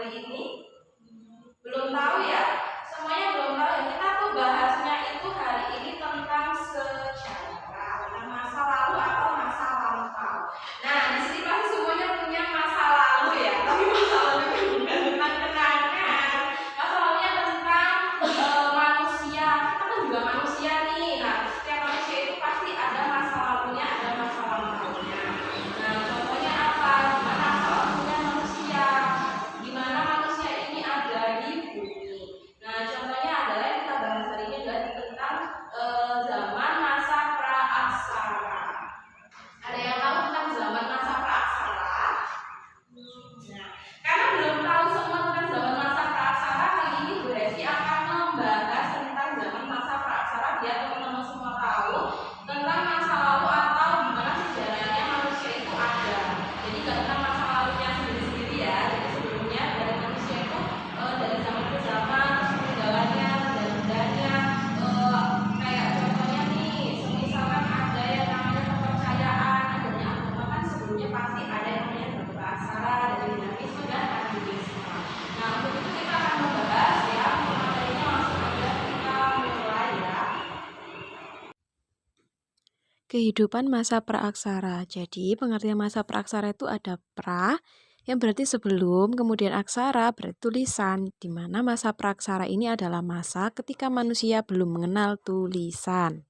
hari ini? Belum tahu ya? Semuanya belum tahu ya? Kita tuh bahasnya itu hari ini tentang sejarah, tentang masa lalu atau masa lampau. Nah, di sini pasti semuanya punya masa lalu ya, tapi masa lalunya bukan tentang kenangan. Masa lalunya tentang manusia. Kita kan juga manusia nih. Nah, setiap manusia itu pasti ada masa lalunya, ada masa lampaunya. Nah, contohnya apa? Gimana masa lalunya manusia? Gimana manusia ini ada di bumi? Nah, contohnya adalah yang kita bahas hari ini adalah tentang zaman masa praaksara. Ada yang tahu tentang zaman masa praaksara? Nah, karena belum tahu semua tentang zaman masa praaksara, kali ini Bu Resi akan membahas tentang zaman masa praaksara biar teman-teman semua tahu tentang masa lalu atau gimana sejarahnya manusia itu ada. Jadi nggak tentang masa lalunya sendiri-sendiri ya. Jadi sebelumnya dari manusia itu dari zaman ke zaman, terus peninggalannya, benda-bendanya, kayak contohnya nih, misalkan ada yang namanya kepercayaan, adanya agama kan sebelumnya pasti ada yang namanya praaksara, dari dinamisme dan animisme. Nah, untuk itu kita akan membahas ya, materinya langsung aja kita mulai ya. Kehidupan masa praaksara. Jadi, pengertian masa praaksara itu ada pra, yang berarti sebelum, kemudian aksara berarti tulisan, di mana masa praaksara ini adalah masa ketika manusia belum mengenal tulisan.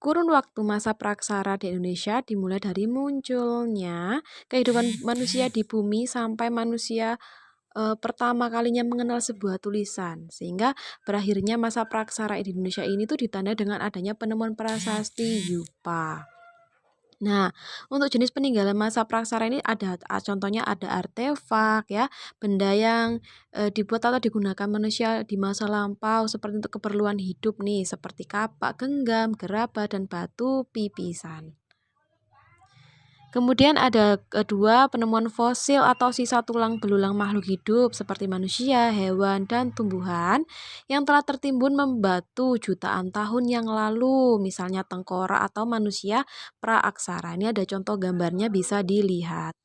Kurun waktu masa praaksara di Indonesia dimulai dari munculnya kehidupan manusia di bumi sampai manusia pertama kalinya mengenal sebuah tulisan, sehingga berakhirnya masa praaksara di Indonesia ini tuh ditandai dengan adanya penemuan prasasti Yupa. Nah, untuk jenis peninggalan masa praaksara ini ada contohnya ada artefak ya, benda yang dibuat atau digunakan manusia di masa lampau seperti untuk keperluan hidup nih, seperti kapak, genggam, gerabah, dan batu pipisan. Kemudian ada kedua, penemuan fosil atau sisa tulang belulang makhluk hidup seperti manusia, hewan, dan tumbuhan yang telah tertimbun membatu jutaan tahun yang lalu, misalnya tengkorak atau manusia praaksara. Ini ada contoh gambarnya bisa dilihat.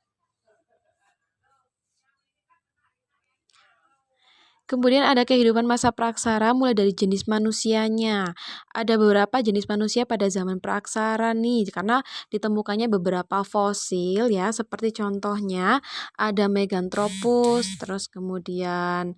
Kemudian ada kehidupan masa praaksara mulai dari jenis manusianya. Ada beberapa jenis manusia pada zaman praaksara nih, karena ditemukannya beberapa fosil ya, seperti contohnya ada Meganthropus, terus kemudian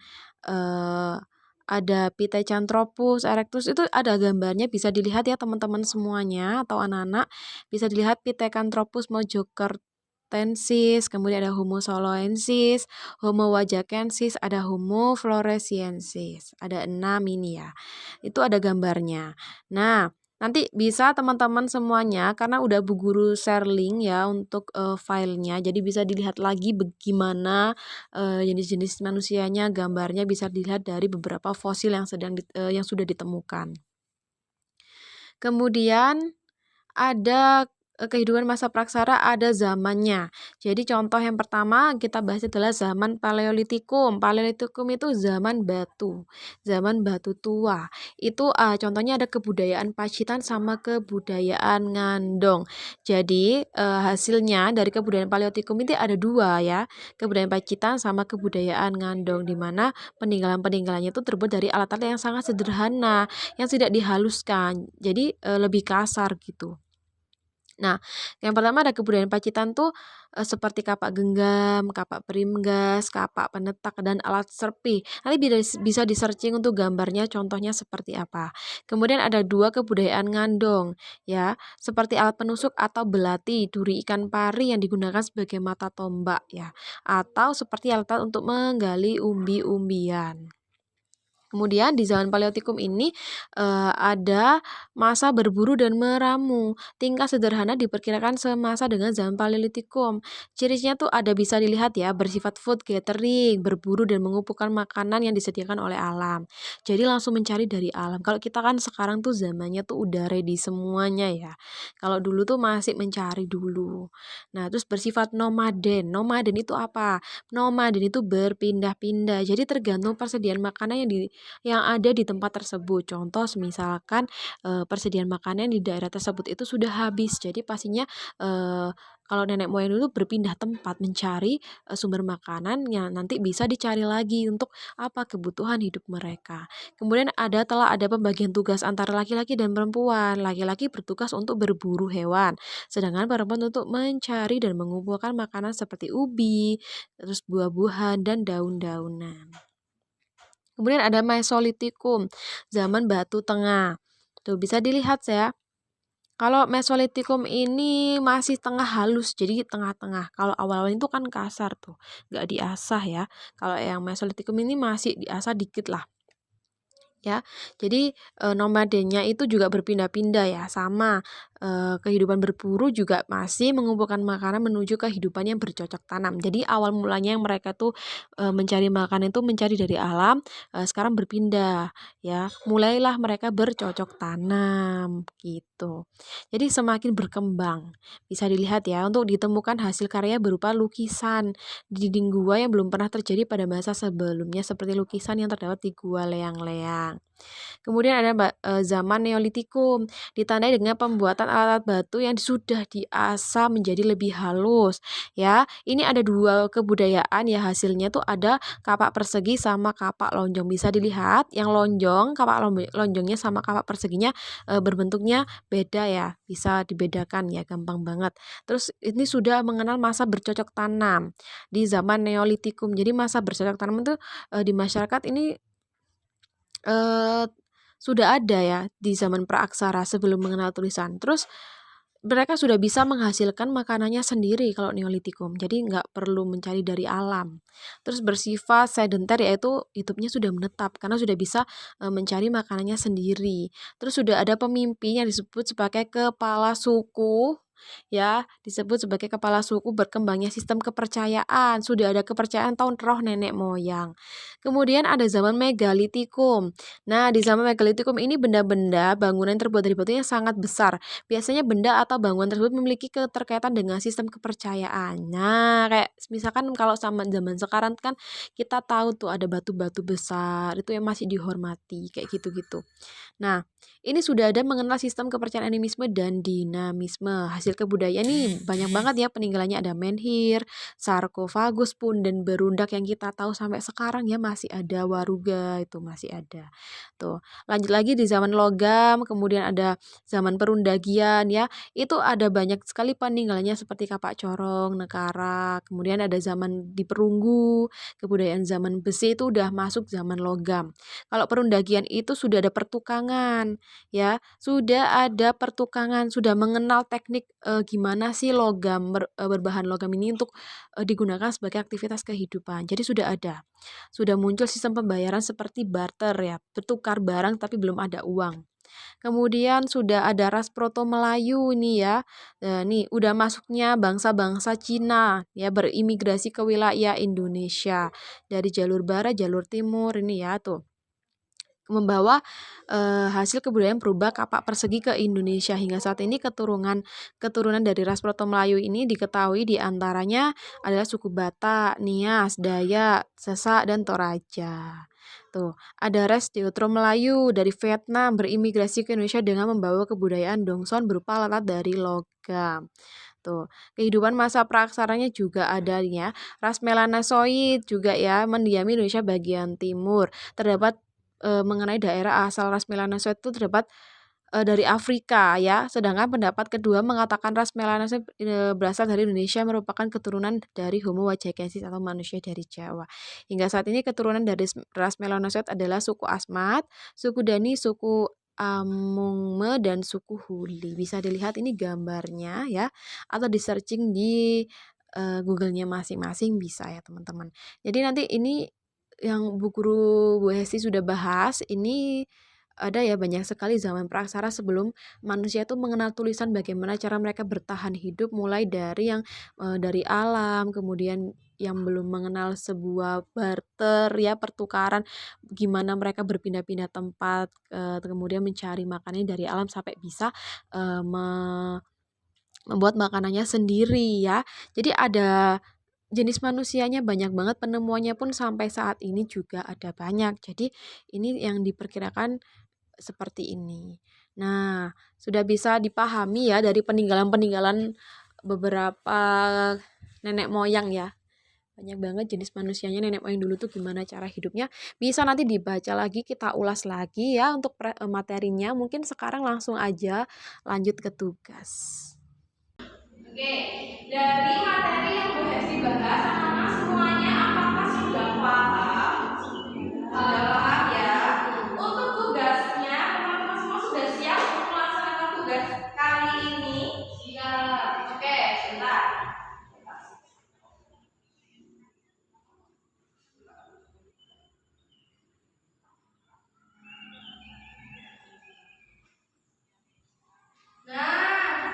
ada Pithecanthropus erectus, itu ada gambarnya bisa dilihat ya teman-teman semuanya atau anak-anak, bisa dilihat Pithecanthropus mojokertensis, kemudian ada Homo soloensis, Homo wajakensis, ada Homo floresiensis. Ada 6 ini ya. Itu ada gambarnya. Nah, nanti bisa teman-teman semuanya karena udah Bu Guru share link ya untuk filenya. Jadi bisa dilihat lagi bagaimana jenis-jenis manusianya, gambarnya bisa dilihat dari beberapa fosil yang yang sudah ditemukan. Kemudian ada kehidupan masa praaksara, ada zamannya. Jadi contoh yang pertama kita bahas adalah zaman Paleolitikum. Paleolitikum itu zaman batu tua. Itu contohnya ada kebudayaan Pacitan sama kebudayaan Ngandong. Jadi hasilnya dari kebudayaan Paleolitikum itu ada dua ya, kebudayaan Pacitan sama kebudayaan Ngandong, di mana peninggalan-peninggalannya itu terbuat dari alat-alat yang sangat sederhana, yang tidak dihaluskan, jadi lebih kasar gitu. Nah, yang pertama ada kebudayaan Pacitan tuh seperti kapak genggam, kapak perimgas, kapak penetak, dan alat serpih. Nanti bisa di-searching untuk gambarnya, contohnya seperti apa. Kemudian ada dua kebudayaan Ngandong, ya, seperti alat penusuk atau belati, duri ikan pari yang digunakan sebagai mata tombak, ya, atau seperti alat untuk menggali umbi-umbian. Kemudian di zaman Paleolitikum ini ada masa berburu dan meramu. Tingkah sederhana diperkirakan semasa dengan zaman Paleolitikum. Cirinya tuh ada bisa dilihat ya, bersifat food gathering, berburu dan mengumpulkan makanan yang disediakan oleh alam. Jadi langsung mencari dari alam. Kalau kita kan sekarang tuh zamannya tuh udah ready semuanya ya. Kalau dulu tuh masih mencari dulu. Nah, terus bersifat nomaden. Nomaden itu apa? Nomaden itu berpindah-pindah. Jadi tergantung persediaan makanan yang yang ada di tempat tersebut. Contoh misalkan persediaan makanan di daerah tersebut itu sudah habis. Jadi pastinya kalau nenek moyang dulu berpindah tempat mencari sumber makanan yang nanti bisa dicari lagi untuk apa kebutuhan hidup mereka. Kemudian telah ada pembagian tugas antara laki-laki dan perempuan. Laki-laki bertugas untuk berburu hewan, sedangkan perempuan untuk mencari dan mengumpulkan makanan seperti ubi, terus buah-buahan dan daun-daunan. Kemudian ada Mesolitikum, zaman batu tengah. Tuh bisa dilihat ya. Kalau Mesolitikum ini masih tengah halus, jadi tengah-tengah. Kalau awal-awal itu kan kasar tuh, nggak diasah ya. Kalau yang Mesolitikum ini masih diasah dikit lah. Ya, jadi nomadenya itu juga berpindah-pindah ya, sama kehidupan berburu juga masih mengumpulkan makanan menuju kehidupan yang bercocok tanam. Jadi awal mulanya yang mereka tuh mencari makanan itu mencari dari alam, sekarang berpindah ya, mulailah mereka bercocok tanam gitu. Jadi semakin berkembang. Bisa dilihat ya, untuk ditemukan hasil karya berupa lukisan di dinding gua yang belum pernah terjadi pada masa sebelumnya, seperti lukisan yang terdapat di Gua Leang-Leang. Kemudian ada zaman Neolitikum, ditandai dengan pembuatan alat-alat batu yang sudah diasah menjadi lebih halus. Ya, ini ada dua kebudayaan ya, hasilnya tuh ada kapak persegi sama kapak lonjong. Bisa dilihat yang lonjong, kapak lonjongnya sama kapak perseginya berbentuknya beda ya, bisa dibedakan ya, gampang banget. Terus ini sudah mengenal masa bercocok tanam di zaman Neolitikum. Jadi masa bercocok tanam itu di masyarakat ini sudah ada ya di zaman praaksara sebelum mengenal tulisan. Terus mereka sudah bisa menghasilkan makanannya sendiri kalau Neolitikum. Jadi nggak perlu mencari dari alam. Terus bersifat sedenter, yaitu hidupnya sudah menetap karena sudah bisa mencari makanannya sendiri. Terus sudah ada pemimpin yang disebut sebagai kepala suku, ya, disebut sebagai kepala suku. Berkembangnya sistem kepercayaan, sudah ada kepercayaan tahun roh nenek moyang. Kemudian ada zaman Megalitikum. Nah, di zaman Megalitikum ini benda-benda bangunan yang terbuat dari batu yang sangat besar. Biasanya benda atau bangunan tersebut memiliki keterkaitan dengan sistem kepercayaan. Nah, kayak misalkan kalau sama zaman sekarang kan kita tahu tuh ada batu-batu besar itu yang masih dihormati kayak gitu-gitu. Nah, ini sudah ada mengenal sistem kepercayaan animisme dan dinamisme. Hasil kebudayaan nih banyak banget ya, peninggalannya ada menhir, sarkofagus pun dan berundak yang kita tahu sampai sekarang ya, masih ada waruga itu masih ada. Tuh, lanjut lagi di zaman logam, kemudian ada zaman perundagian ya. Itu ada banyak sekali peninggalannya seperti kapak corong, nekara, kemudian ada zaman di perunggu, kebudayaan zaman besi itu udah masuk zaman logam. Kalau perundagian itu sudah ada pertukangan, ya, sudah ada pertukangan, sudah mengenal teknik gimana sih berbahan logam ini untuk digunakan sebagai aktivitas kehidupan. Jadi sudah muncul sistem pembayaran seperti barter ya, bertukar barang tapi belum ada uang. Kemudian sudah ada ras Proto Melayu ini ya. Nih udah masuknya bangsa-bangsa Cina ya, berimigrasi ke wilayah Indonesia dari jalur barat, jalur timur ini ya tuh, membawa hasil kebudayaan berubah kapak persegi ke Indonesia. Hingga saat ini keturunan dari ras Proto Melayu ini diketahui diantaranya adalah suku Batak, Nias, Dayak, Sasak, dan Toraja. Tuh, ada ras Teutro Melayu dari Vietnam berimigrasi ke Indonesia dengan membawa kebudayaan Dongson berupa alat dari logam. Tuh, kehidupan masa praaksaranya juga ada ya. Ras Melanosoid juga ya mendiami Indonesia bagian timur. Terdapat mengenai daerah asal ras Melanosoid itu terdapat dari Afrika ya. Sedangkan pendapat kedua mengatakan ras Melanosoid berasal dari Indonesia, merupakan keturunan dari Homo wajakensis atau manusia dari Jawa. Hingga saat ini keturunan dari ras Melanosoid adalah suku Asmat, suku Dani, suku Amungme, dan suku Huli. Bisa dilihat ini gambarnya ya, atau di searching di Google-nya masing-masing bisa ya teman-teman. Jadi nanti ini yang Bu Guru Bu Hesti sudah bahas, ini ada ya banyak sekali zaman praaksara sebelum manusia itu mengenal tulisan, bagaimana cara mereka bertahan hidup, mulai dari yang dari alam, kemudian yang belum mengenal sebuah barter ya, pertukaran, gimana mereka berpindah-pindah tempat, kemudian mencari makanannya dari alam sampai bisa membuat makanannya sendiri ya. Jadi ada jenis manusianya banyak banget, penemuannya pun sampai saat ini juga ada banyak. Jadi ini yang diperkirakan seperti ini. Nah, sudah bisa dipahami ya dari peninggalan-peninggalan beberapa nenek moyang ya. Banyak banget jenis manusianya nenek moyang dulu tuh gimana cara hidupnya. Bisa nanti dibaca lagi, kita ulas lagi ya untuk materinya. Mungkin sekarang langsung aja lanjut ke tugas. Oke, dari materi yang Bu Hesti bahas, anak-anak semuanya apakah sudah paham? Sudah paham ya? Untuk tugasnya, teman-teman semua sudah siap untuk melaksanakan tugas kali ini? Siap. Oke, sebentar. Nah,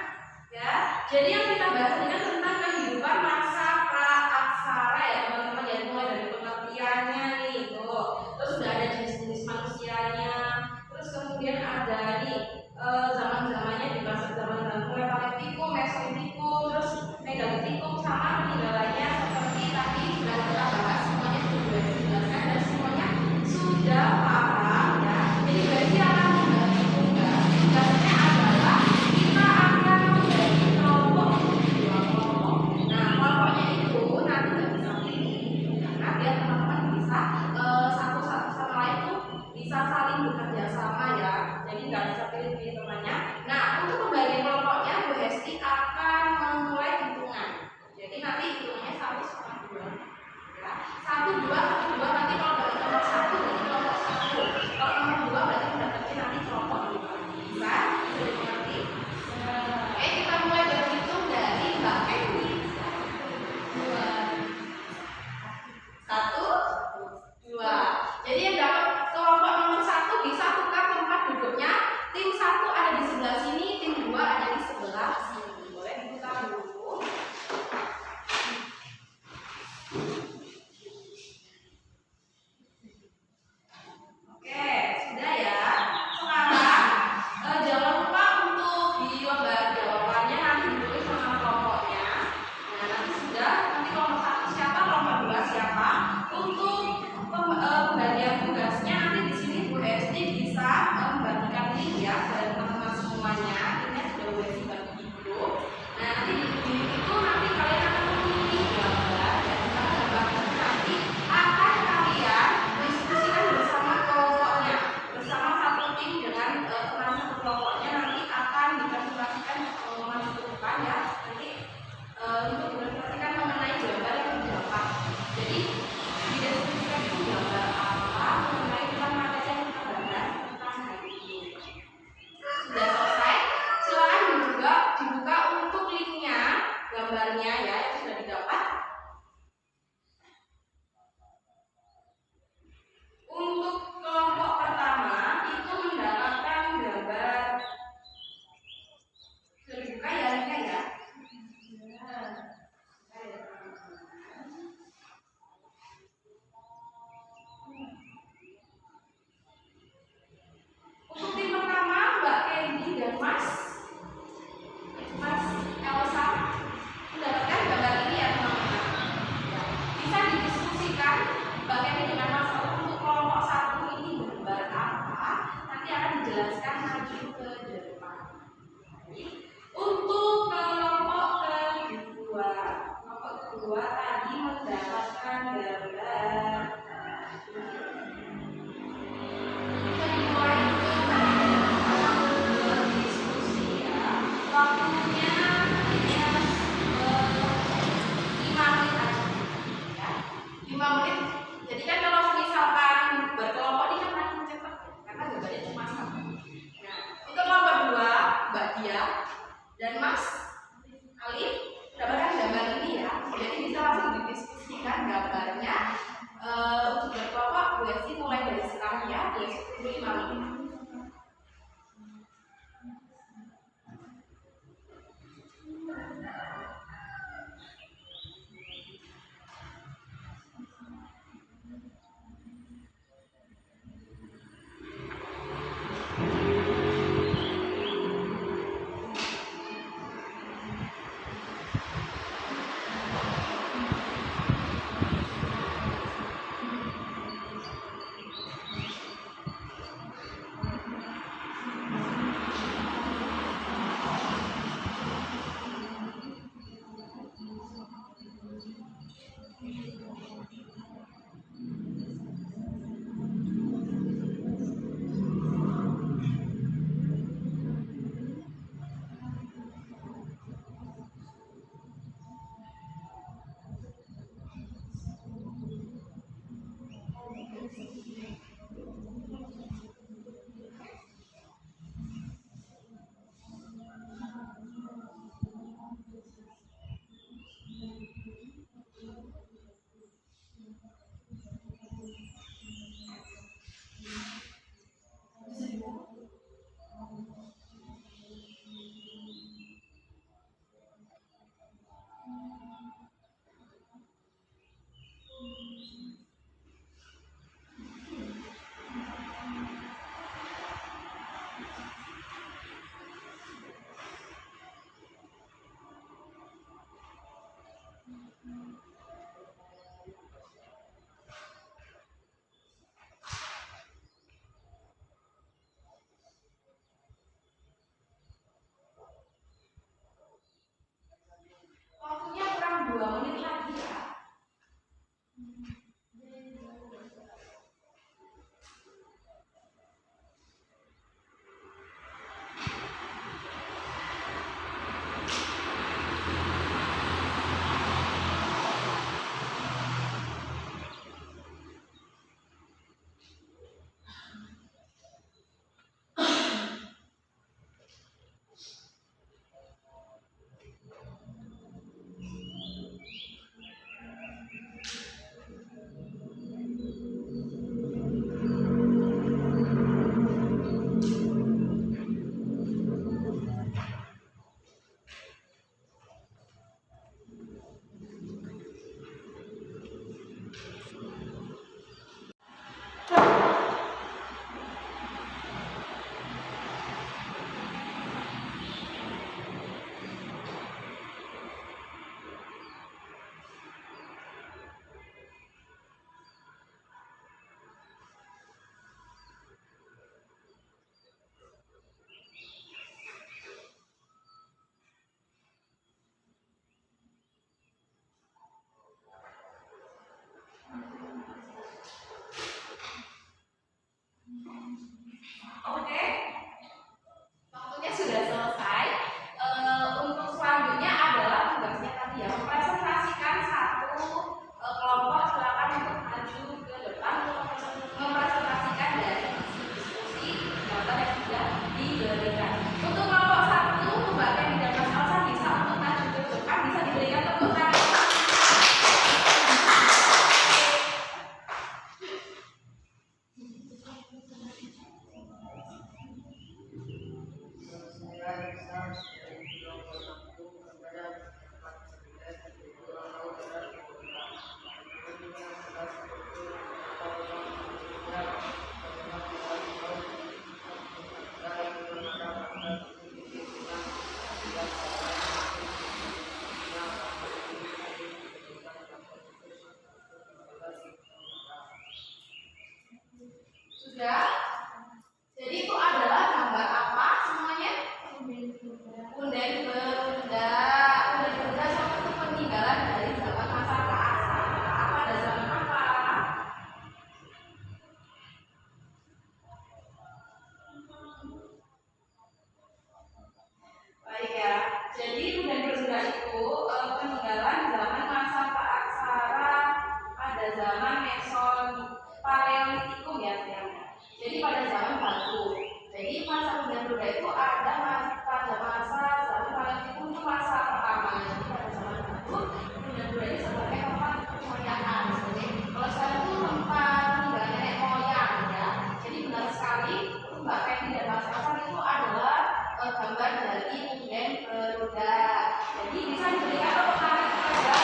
ya, jadi yang kita bahas ini kan tentang kehidupan masa pra-aksara ya teman-teman, ya mulai dari pengertiannya nih tuh, terus sudah ada jenis-jenis manusianya, terus kemudian ada nih zaman-zamannya di masa zaman mulai Paleolitikum, Mesolitikum, terus Megalitikum sama peninggalannya seperti tadi sudah kita bahas, semuanya sudah dijelaskan dan semuanya sudah paham ya. Jadi berarti akan membagi tugas, tugasnya adalah kita akan membagi kelompok dua kelompok. Nah, kelompoknya itu nanti nggak bisa pilih karena biar teman-teman bisa satu sama lain tuh bisa saling bekerja sama ya. Jadi nggak bisa pilih-pilih temannya. Nah, untuk membagi kelompoknya Bu Hesti akan memulai hitungan. Jadi nanti hitungannya 1 sama 2. Ya. 1, 2, 1, 2, nanti kalau bagi nomor 1 berarti kelompok 1. Kalau nomor 2 berarti berarti nanti kelompok 2. Bisa? Sudah dimengerti? Oke, kita mulai berhitung dari Mbak Endi. 1, 2. Jadi yang dapat kelompok nomor 1 bisa tukar tempat duduknya. Tim 1 ada di sebelah sini, tim 2 ada di sebelah sini. Boleh diputar dulu. Oke, sudah ya. Sekarang jangan lupa untuk di lembar jawabannya nanti ditulis nama kelompoknya. Nah, nanti sudah, nanti kelompok 1 siapa, kelompok 2 siapa. Untuk pembagian tugasnya nanti di sini Bu Hesti bisa membagikan link ya dari teman-teman semuanya. Ini sudah Bu Hesti bagi dulu. Nah, nanti di itu nanti kalian akan memilih gambar dan gambar itu nanti akan kalian diskusikan bersama kelompoknya, bersama satu tim dengan teman satu kelompoknya, nanti akan dipresentasikan pengumuman minggu depan ya. Nanti untuk dipresentasikan mengenai gambar yang didapat. Jadi dideskripsikan itu gambar apa mengenai tentang materi yang kita bahas tentang hari ini. Sudah selesai? Silakan dibuka untuk linknya, gambarnya ya yang sudah didapat. Untuk kelompok pertama itu mendapatkan gambar. Sudah dibuka ya linknya ya. Untuk tim pertama Mbak Kendi dan Mas Elsa mendapatkan gambar ini ya teman-teman. Bisa didiskusikan Mbak Kendi dengan Mas Elsa untuk kelompok 1 ini gambar apa, nanti akan dijelaskan maju ke depan. Untuk kelompok kedua tadi mendapatkan gambar. Waktunya 5 menit aja ya. 5 menit. Jadi kan kalau misalkan berkelompok ini kan makin cepat karena gambarnya cuma 1. Nah, untuk kelompok 2 Mbak Dia dan Mas Alif dapatkan gambar ini ya. Jadi bisa langsung didiskusikan gambarnya untuk berkelompok Waktunya kurang 2 menit lagi ya. Oke, waktunya sudah selesai. Untuk selanjutnya adalah tugasnya tadi ya, mempresentasikan satu kelompok. Silakan untuk maju ke depan untuk mempresentasikan dari diskusi gambar yang sudah diberikan. Untuk kelompok satu, Mbak Penny dan Mas Alsa bisa untuk maju ke depan, bisa diberikan tepuk tangan. Sudah? Jadi itu adalah gambar apa semuanya? Punden benda. Punden benda suatu peninggalan dari zaman masa prasejarah. Pada zaman apa? Baik ya. Jadi punden benda itu peninggalan zaman masa prasejarah pada zaman Paleolitikum ya sebenarnya. Jadi pada zaman batu. Jadi masa benda itu ada pada masa zaman Paleolitikum itu masa pertama. Jadi pada zaman batu benda ini sebagai tempat percayaan. Jadi kalau sekarang itu tempat peninggalan nenek moyang ya. Jadi benar sekali Mbak Penny dan Mas Hasan itu adalah gambar dari punden beruda. Jadi bisa diberikan tepuk tangan kepada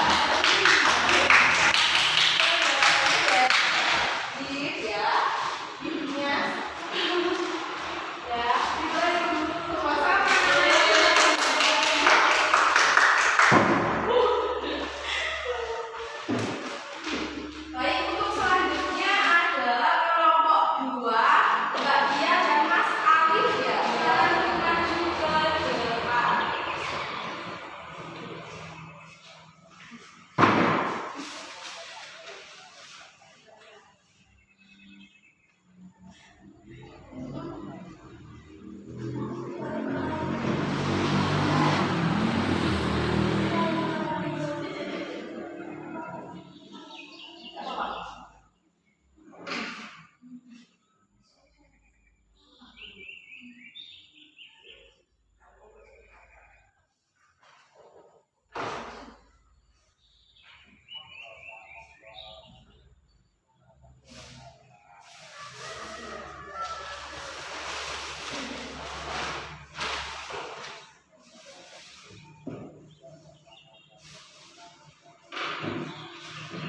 Baik,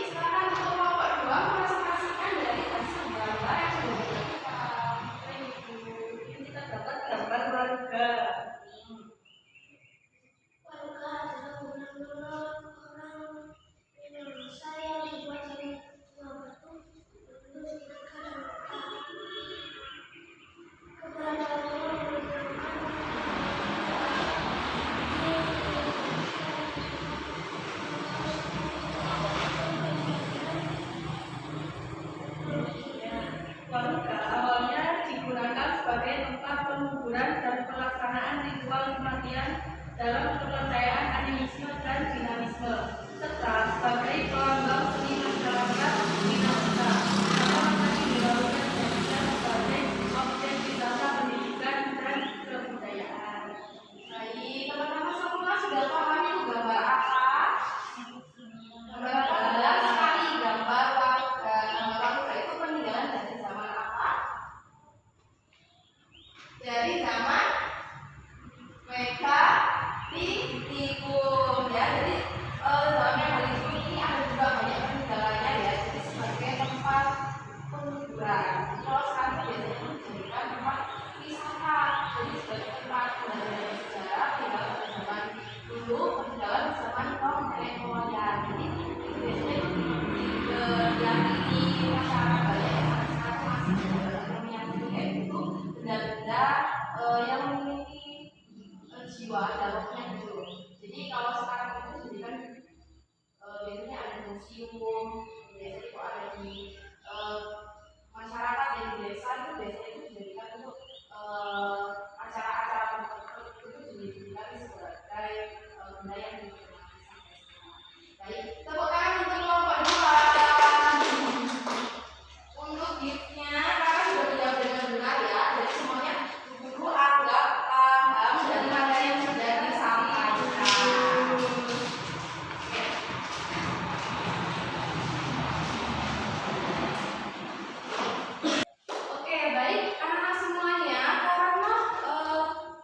sekarang untuk kelompok 2 merepresentasikan dari hasil gambar yang sudah dilakukan. Ini kita dapat gambar warga. Warga adalah benar-benar orang Indonesia yang dibuat dari batu berbentuk segitiga dan kotak. Keberadaannya menunjukkan Warga awalnya digunakan sebagai tempat penguburan dan pelaksanaan ritual kematian dalam kepercayaan animisme dan dinamisme, serta sebagai pelambang seni masyarakat Minahasa. Masa dilakukan jadikan sebagai objek wisata pendidikan dan kebudayaan. Baik, teman-teman semua sudah paham itu gambar apa? Gambar apa? Adalah sekali gambar warga. Gambar warga itu peninggalan dari zaman apa? Dari zaman Megalitikum ya. Jadi zaman Megalitikum ini ada juga banyak peninggalannya ya. Jadi sebagai tempat penguburan. Kalau sekarang biasanya dijadikan tempat wisata. Jadi sebagai tempat peninggalan sejarah tinggal pada zaman dulu, peninggalan zaman nenek moyang. Jadi itu biasanya diyakini masyarakat banyak yang sekarang masih meyakini kayak gitu benda-benda yang memiliki jiwa dalamnya gitu. Jadi kalau sekarang itu jadi kan biasanya ada di museum, biasanya itu ada di masyarakat yang di desa itu biasanya itu dijadikan untuk acara-acara tertentu itu dijadikan sebagai benda yang dihormati sampai sekarang. Baik, tepuk tangan untuk kelompok 2. Untuk giftnya kalian sudah menjawab dengan benar ya. Jadi semuanya guru anggap paham dari materi yang sudah disampaikan. Oke, baik anak-anak semuanya, karena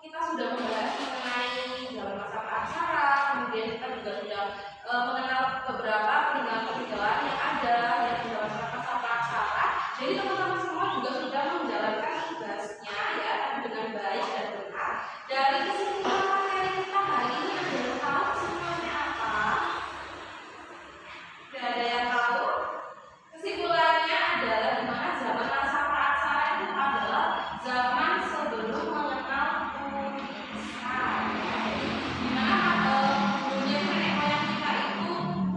kita sudah membahas mengenai zaman masa praksara, kemudian kita juga sudah mengenal beberapa peninggalan-peninggalan yang ada yang di dalam masa praksara. Jadi teman-teman semua juga sudah menjalankan tugasnya ya dengan baik dan benar. Dari kesimpulan materi kita hari ini ada yang tahu kesimpulannya apa? Tidak ada yang tahu? Kesimpulannya adalah di mana zaman masa praksara itu adalah zaman sebelum mengenal tulisan. Jadi di mana dunia nenek moyang kita itu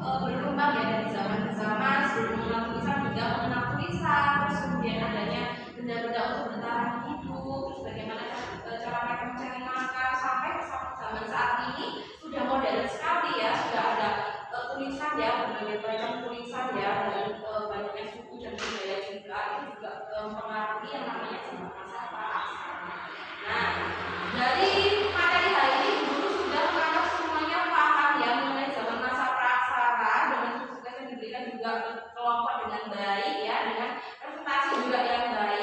berkembang ya dari zaman ke zaman sebelum mengenal tulisan hingga mengenal tulisan. Terus kemudian adanya benda-benda untuk bertahan hidup, terus bagaimana cara mereka mencari makan sampai ke zaman saat ini sudah modern sekali ya, sudah ada tulisan ya, berbagai macam tulisan ya, dan banyaknya suku dan budaya juga itu juga mempengaruhi yang namanya zaman masa praksara. Nah, dari materi hari ini guru sudah menganggap semuanya paham ya mengenai zaman masa praksara dengan tugas yang diberikan juga ke kelompok dengan baik ya, dengan presentasi juga yang baik.